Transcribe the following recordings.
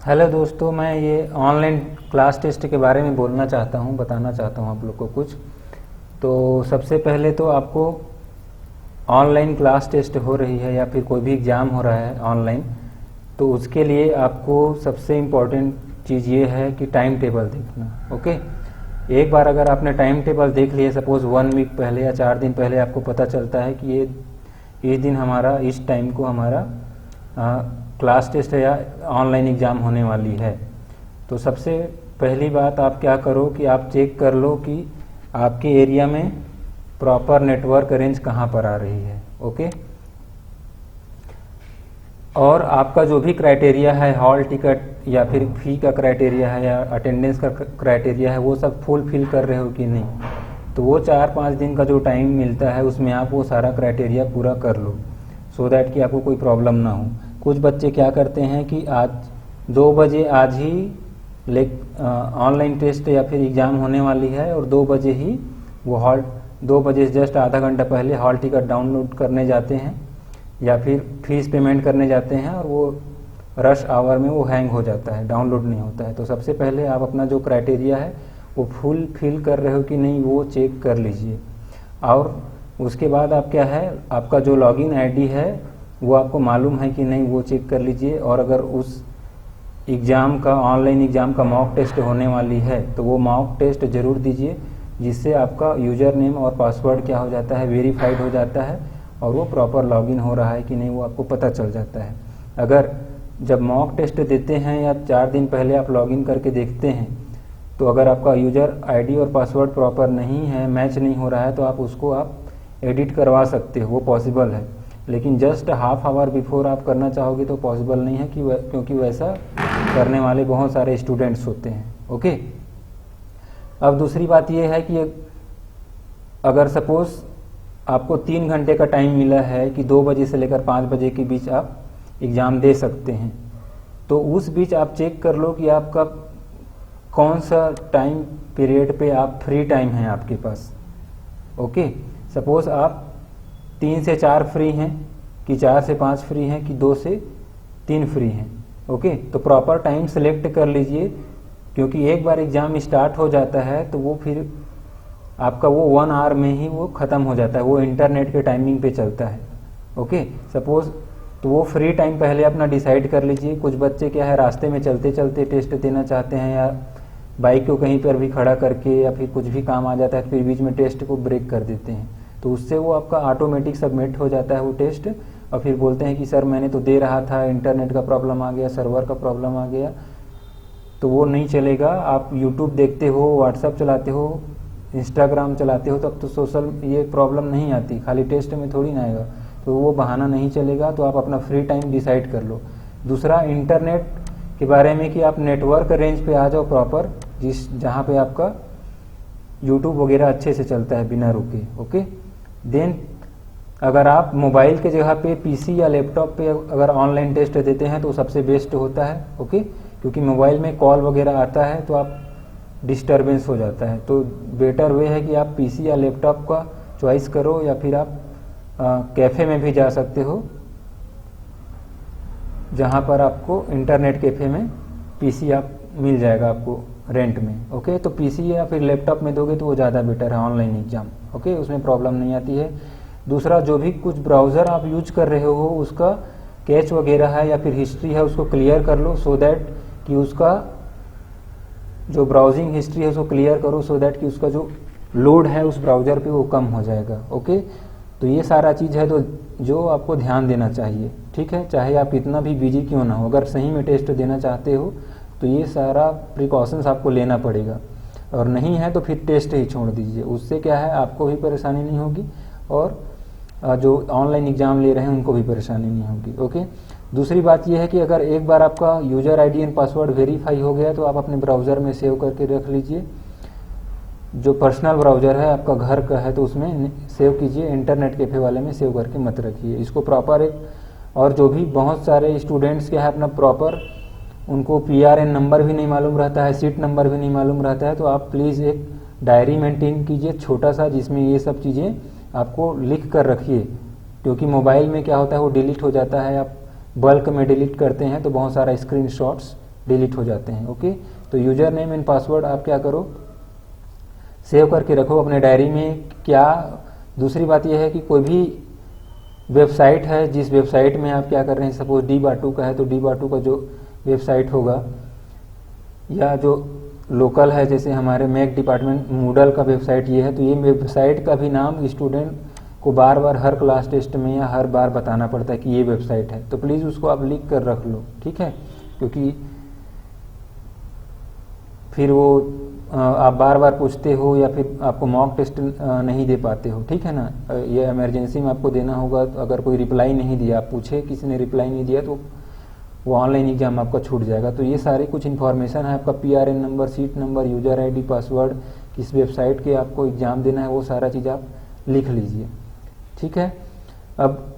Hello दोस्तों, मैं ये ऑनलाइन क्लास टेस्ट के बारे में बोलना चाहता हूँ, बताना चाहता हूँ आप लोग को कुछ। तो सबसे पहले तो आपको ऑनलाइन क्लास टेस्ट हो रही है या फिर कोई भी एग्ज़ाम हो रहा है ऑनलाइन, तो उसके लिए आपको सबसे इम्पोर्टेंट चीज़ ये है कि टाइम टेबल देखना। ओके, एक बार अगर आपने टाइम टेबल देख लिया, सपोज़ 1 वीक पहले या 4 दिन पहले आपको पता चलता है कि ये इस दिन हमारा, इस टाइम को हमारा क्लास टेस्ट या ऑनलाइन एग्ज़ाम होने वाली है, तो सबसे पहली बात आप क्या करो कि आप चेक कर लो कि आपके एरिया में प्रॉपर नेटवर्क रेंज कहाँ पर आ रही है। ओके, और आपका जो भी क्राइटेरिया है, हॉल टिकट या फिर फी का क्राइटेरिया है या अटेंडेंस का क्राइटेरिया है, वो सब फुलफिल कर रहे हो कि नहीं। तो वो 4-5 दिन का जो टाइम मिलता है उसमें आप वो सारा क्राइटेरिया पूरा कर लो, सो दैट कि आपको कोई प्रॉब्लम ना हो। कुछ बच्चे क्या करते हैं कि आज 2 बजे आज ही ऑनलाइन टेस्ट या फिर एग्ज़ाम होने वाली है और 2 बजे ही वो 2 बजे से जस्ट आधा घंटा पहले हॉल टिकट डाउनलोड करने जाते हैं या फिर फीस पेमेंट करने जाते हैं, और वो रश आवर में वो हैंग हो जाता है, डाउनलोड नहीं होता है। तो सबसे पहले आप अपना जो क्राइटेरिया है वो फुल फिल कर रहे हो कि नहीं, वो चेक कर लीजिए। और उसके बाद आप क्या है, आपका जो लॉगिन आईडी है वो आपको मालूम है कि नहीं, वो चेक कर लीजिए। और अगर उस एग्ज़ाम का, ऑनलाइन एग्ज़ाम का मॉक टेस्ट होने वाली है तो वो मॉक टेस्ट ज़रूर दीजिए, जिससे आपका यूज़र नेम और पासवर्ड क्या हो जाता है, वेरीफाइड हो जाता है, और वो प्रॉपर लॉगिन हो रहा है कि नहीं वो आपको पता चल जाता है। अगर जब मॉक टेस्ट देते हैं या 4 दिन पहले आप लॉगिन करके देखते हैं, तो अगर आपका यूज़र आईडी और पासवर्ड प्रॉपर नहीं है, मैच नहीं हो रहा है, तो आप उसको एडिट करवा सकते हो, वो पॉसिबल है। लेकिन जस्ट हाफ आवर बिफोर आप करना चाहोगे तो पॉसिबल नहीं है क्योंकि वैसा करने वाले बहुत सारे स्टूडेंट्स होते हैं। ओके, अब दूसरी बात ये है कि अगर सपोज़ आपको 3 घंटे का टाइम मिला है कि 2 बजे से लेकर 5 बजे के बीच आप एग्ज़ाम दे सकते हैं, तो उस बीच आप चेक कर लो कि आपका कौन सा टाइम पीरियड पे आप फ्री टाइम है आपके पास। ओके, सपोज़ आप 3 से 4 फ्री हैं, कि 4 से 5 फ्री हैं, कि 2 से 3 फ्री हैं। ओके, तो प्रॉपर टाइम सेलेक्ट कर लीजिए, क्योंकि एक बार एग्ज़ाम स्टार्ट हो जाता है तो वो फिर आपका वो 1 आवर में ही वो ख़त्म हो जाता है, वो इंटरनेट के टाइमिंग पे चलता है। ओके, सपोज़ तो वो फ्री टाइम पहले अपना डिसाइड कर लीजिए। कुछ बच्चे क्या है, रास्ते में चलते चलते टेस्ट देना चाहते हैं, या बाइक को कहीं पर भी खड़ा करके, या फिर कुछ भी काम आ जाता है फिर बीच में टेस्ट को ब्रेक कर देते हैं, तो उससे वो आपका ऑटोमेटिक सबमिट हो जाता है वो टेस्ट, और फिर बोलते हैं कि सर मैंने तो दे रहा था, इंटरनेट का प्रॉब्लम आ गया, सर्वर का प्रॉब्लम आ गया। तो वो नहीं चलेगा। आप यूट्यूब देखते हो, व्हाट्सअप चलाते हो, इंस्टाग्राम चलाते हो, तब तो सोशल ये प्रॉब्लम नहीं आती, खाली टेस्ट में थोड़ी ना आएगा, तो वो बहाना नहीं चलेगा। तो आप अपना फ्री टाइम डिसाइड कर लो। दूसरा, इंटरनेट के बारे में कि आप नेटवर्क रेंज पे आ जाओ प्रॉपर, जहाँ पे आपका यूट्यूब वगैरह अच्छे से चलता है बिना रुके। ओके, देन अगर आप मोबाइल के जगह पे पीसी या लैपटॉप पे अगर ऑनलाइन टेस्ट देते हैं तो सबसे बेस्ट होता है। ओके, क्योंकि मोबाइल में कॉल वगैरह आता है तो आप डिस्टरबेंस हो जाता है, तो बेटर वे है कि आप पीसी या लैपटॉप का चॉइस करो, या फिर आप कैफ़े में भी जा सकते हो, जहाँ पर आपको इंटरनेट कैफ़े में पीसी आप मिल जाएगा आपको रेंट में। ओके, तो पीसी या फिर लैपटॉप में दोगे तो वो ज़्यादा बेटर है ऑनलाइन एग्ज़ाम। ओके, उसमें प्रॉब्लम नहीं आती है। दूसरा, जो भी कुछ ब्राउज़र आप यूज कर रहे हो उसका कैच वगैरह है या फिर हिस्ट्री है उसको क्लियर कर लो, सो दैट कि उसका जो ब्राउजिंग हिस्ट्री है उसको क्लियर करो, सो दैट कि उसका जो लोड है उस ब्राउज़र पे वो कम हो जाएगा। ओके, तो ये सारा चीज़ है तो जो आपको ध्यान देना चाहिए। ठीक है, चाहे आप कितना भी बिजी क्यों ना हो, अगर सही में टेस्ट देना चाहते हो तो ये सारा प्रिकॉशंस आपको लेना पड़ेगा, और नहीं है तो फिर टेस्ट ही छोड़ दीजिए। उससे क्या है, आपको भी परेशानी नहीं होगी और जो ऑनलाइन एग्ज़ाम ले रहे हैं उनको भी परेशानी नहीं होगी। ओके, दूसरी बात यह है कि अगर एक बार आपका user ID and password verify हो गया तो आप अपने ब्राउज़र में सेव करके रख लीजिए। जो पर्सनल ब्राउज़र है आपका घर का है तो उसमें सेव कीजिए, इंटरनेट कैफ़े वाले में सेव करके मत रखिए इसको प्रॉपर एक। और जो भी बहुत सारे स्टूडेंट्स क्या है अपना प्रॉपर, उनको पीआरएन नंबर भी नहीं मालूम रहता है, सीट नंबर भी नहीं मालूम रहता है, तो आप प्लीज़ एक डायरी मेंटेन कीजिए छोटा सा, जिसमें ये सब चीज़ें आपको लिख कर रखिए। क्योंकि मोबाइल में क्या होता है वो डिलीट हो जाता है, आप बल्क में डिलीट करते हैं तो बहुत सारा स्क्रीनशॉट्स डिलीट हो जाते हैं। ओके, तो यूजर नेम एंड पासवर्ड आप क्या करो, सेव करके रखो अपने डायरी में। क्या दूसरी बात यह है कि कोई भी वेबसाइट है, जिस वेबसाइट में आप क्या कर रहे हैं, सपोज DBA2 का है तो DBA2 का जो वेबसाइट होगा, या जो लोकल है जैसे हमारे मैक डिपार्टमेंट मूडल का वेबसाइट ये है, तो ये वेबसाइट का भी नाम स्टूडेंट को बार बार हर क्लास टेस्ट में या हर बार बताना पड़ता है कि ये वेबसाइट है, तो प्लीज़ उसको आप लिख कर रख लो, ठीक है, क्योंकि फिर वो आप बार बार पूछते हो या फिर आपको मॉक टेस्ट नहीं दे पाते हो, ठीक है ना। ये इमरजेंसी में आपको देना होगा, तो अगर कोई रिप्लाई नहीं दिया, आप पूछे किसी ने रिप्लाई नहीं दिया, तो वो ऑनलाइन एग्जाम आपका छूट जाएगा। तो ये सारी कुछ इन्फॉर्मेशन है, आपका PRN number, seat number, user ID, password, किस वेबसाइट के आपको एग्ज़ाम देना है, वो सारा चीज़ आप लिख लीजिए, ठीक है। अब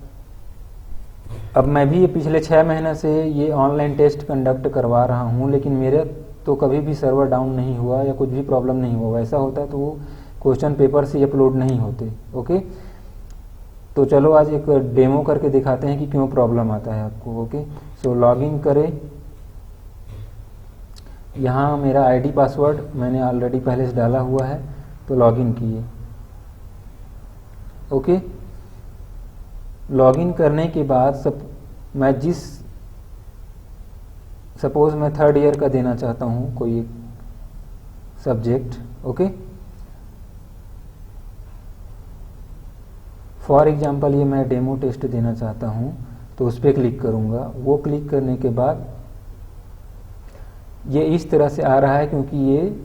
मैं भी ये पिछले 6 महीने से ये ऑनलाइन टेस्ट कंडक्ट करवा रहा हूँ, लेकिन मेरे तो कभी भी सर्वर डाउन नहीं हुआ या कुछ भी प्रॉब्लम नहीं हुआ। वैसा होता तो वो क्वेश्चन पेपर से अपलोड नहीं होते। ओके, तो चलो आज एक डेमो करके दिखाते हैं कि क्यों प्रॉब्लम आता है आपको। ओके, सो लॉगिन करें। यहाँ मेरा ID पासवर्ड मैंने ऑलरेडी पहले से डाला हुआ है, तो लॉगिन किए। ओके, लॉगिन करने के बाद मैं सपोज मैं 3rd ईयर का देना चाहता हूँ कोई एक सब्जेक्ट। ओके, फॉर एग्जांपल ये मैं डेमो टेस्ट देना चाहता हूँ, तो उस पर क्लिक करूँगा। वो क्लिक करने के बाद ये इस तरह से आ रहा है, क्योंकि ये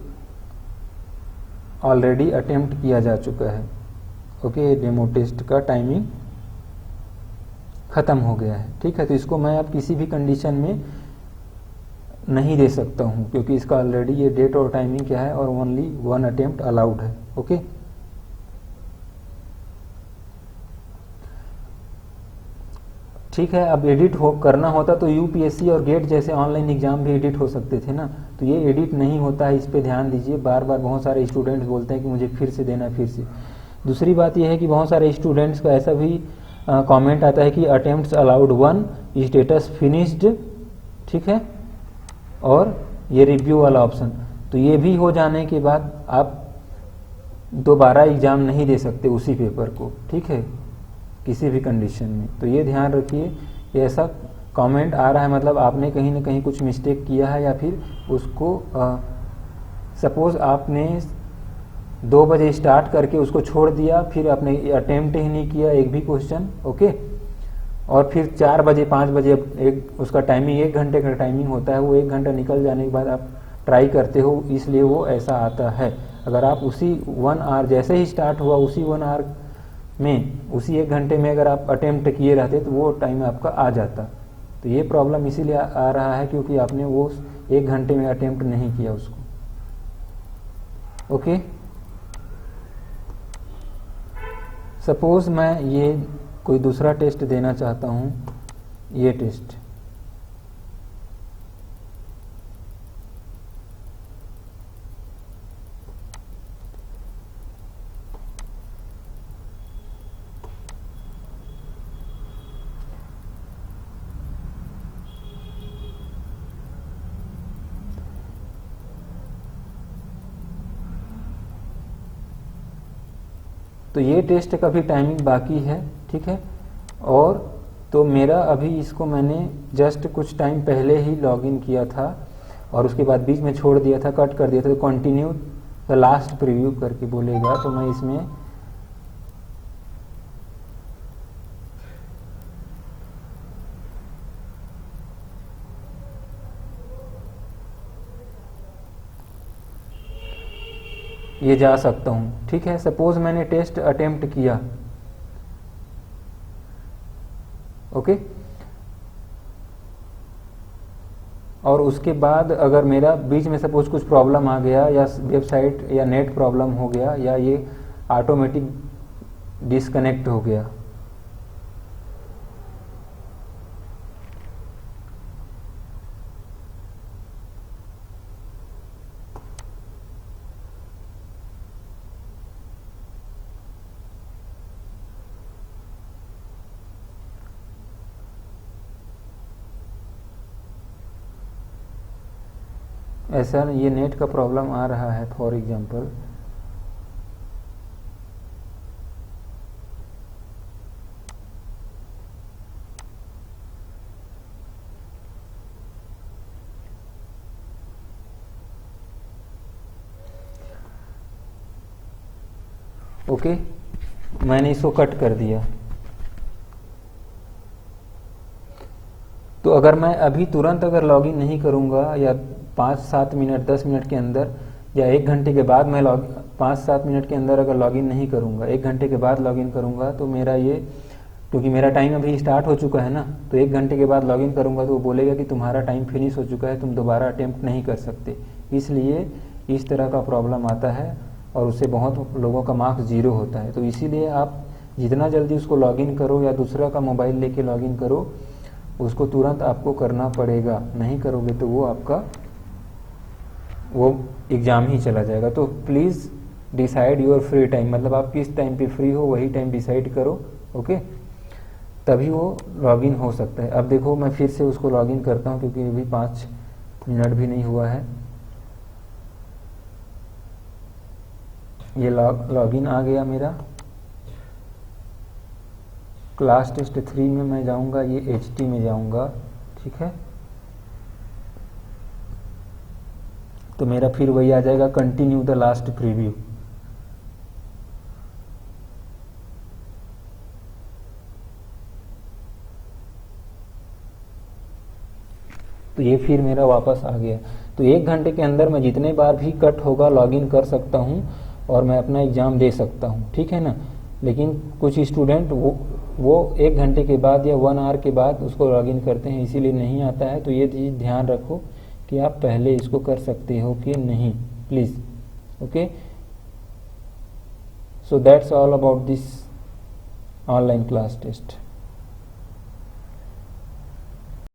ऑलरेडी अटेम्प्ट किया जा चुका है। ओके, डेमो टेस्ट का टाइमिंग ख़त्म हो गया है, ठीक है। तो इसको मैं अब किसी भी कंडीशन में नहीं दे सकता हूँ, क्योंकि इसका ऑलरेडी ये डेट और टाइमिंग क्या है, और ओनली 1 अटेम्प्ट अलाउड है। ओके, ठीक है। अब एडिट करना होता तो UPSC और गेट जैसे ऑनलाइन एग्जाम भी एडिट हो सकते थे ना, तो ये एडिट नहीं होता है, इस पे ध्यान दीजिए। बार बार बहुत सारे स्टूडेंट्स बोलते हैं कि मुझे फिर से देना, फिर से। दूसरी बात यह है कि बहुत सारे स्टूडेंट्स का ऐसा भी कमेंट आता है कि अटेम्प्ट्स अलाउड 1, स्टेटस फिनिश्ड, ठीक है, और ये रिव्यू वाला ऑप्शन। तो ये भी हो जाने के बाद आप दोबारा एग्जाम नहीं दे सकते उसी पेपर को, ठीक है, किसी भी कंडीशन में। तो ये ध्यान रखिए, ये ऐसा कमेंट आ रहा है मतलब आपने कहीं ना कहीं कुछ मिस्टेक किया है, या फिर उसको सपोज आपने 2 बजे स्टार्ट करके उसको छोड़ दिया, फिर आपने अटेम्प्ट ही नहीं किया एक भी क्वेश्चन। ओके, और फिर 4 बजे 5 बजे उसका टाइमिंग 1 घंटे का टाइमिंग होता है, वो 1 घंटा निकल जाने के बाद आप ट्राई करते हो, इसलिए वो ऐसा आता है। अगर आप उसी 1 आवर जैसे ही स्टार्ट हुआ, उसी 1 आवर में, उसी 1 घंटे में अगर आप अटेम्प्ट किए रहते तो वो टाइम आपका आ जाता। तो ये प्रॉब्लम इसीलिए आ रहा है क्योंकि आपने वो 1 घंटे में अटेम्प्ट नहीं किया उसको। ओके, सपोज मैं ये कोई दूसरा टेस्ट देना चाहता हूँ, ये टेस्ट। तो ये टेस्ट का भी टाइमिंग बाकी है, ठीक है। और तो मेरा अभी इसको मैंने जस्ट कुछ टाइम पहले ही लॉगिन किया था, और उसके बाद बीच में छोड़ दिया था, कट कर दिया था। तो कंटिन्यू द लास्ट प्रीव्यू करके बोलेगा, तो मैं इसमें ये जा सकता हूँ, ठीक है। सपोज मैंने टेस्ट अटेम्प्ट किया, ओके, और उसके बाद अगर मेरा बीच में सपोज कुछ प्रॉब्लम आ गया, या वेबसाइट या नेट प्रॉब्लम हो गया, या ये ऑटोमेटिक डिस्कनेक्ट हो गया, ऐसा ये नेट का प्रॉब्लम आ रहा है फॉर एग्जांपल। ओके, मैंने इसको कट कर दिया। तो अगर मैं अभी तुरंत अगर लॉगिन नहीं करूंगा या 5-7 मिनट 10 मिनट के अंदर या 1 घंटे के बाद मैं 5-7 मिनट के अंदर अगर लॉगिन नहीं करूंगा, 1 घंटे के बाद लॉगिन करूंगा, तो मेरा ये, क्योंकि मेरा टाइम अभी स्टार्ट हो चुका है ना, तो 1 घंटे के बाद लॉगिन करूंगा तो वो बोलेगा कि तुम्हारा टाइम फिनिश हो चुका है, तुम दोबारा अटेम्प्ट नहीं कर सकते। इसलिए इस तरह का प्रॉब्लम आता है और उससे बहुत लोगों का मार्क्स 0 होता है। तो इसीलिए आप जितना जल्दी उसको लॉगिन करो या दूसरा का मोबाइल लेके लॉगिन करो, उसको तुरंत आपको करना पड़ेगा। नहीं करोगे तो वो आपका वो एग्ज़ाम ही चला जाएगा। तो please decide your free time, मतलब आप किस टाइम पे फ्री हो वही टाइम डिसाइड करो। ओके, तभी वो लॉगिन हो सकता है। अब देखो मैं फिर से उसको लॉगिन करता हूँ क्योंकि अभी 5 मिनट भी नहीं हुआ है। ये लॉगिन आ गया मेरा। क्लास टेस्ट 3 में मैं जाऊंगा, ये HT में जाऊंगा, ठीक है। तो मेरा फिर वही आ जाएगा, कंटिन्यू द लास्ट प्रीव्यू। तो ये फिर मेरा वापस आ गया। तो 1 घंटे के अंदर मैं जितने बार भी कट होगा लॉगिन कर सकता हूँ और मैं अपना एग्ज़ाम दे सकता हूँ, ठीक है ना। लेकिन कुछ स्टूडेंट वो 1 घंटे के बाद या 1 आवर के बाद उसको लॉगिन करते हैं, इसीलिए नहीं आता है। तो ये चीज़ ध्यान रखो कि आप पहले इसको कर सकते हो कि नहीं, please. Okay, so that's all about this online class test.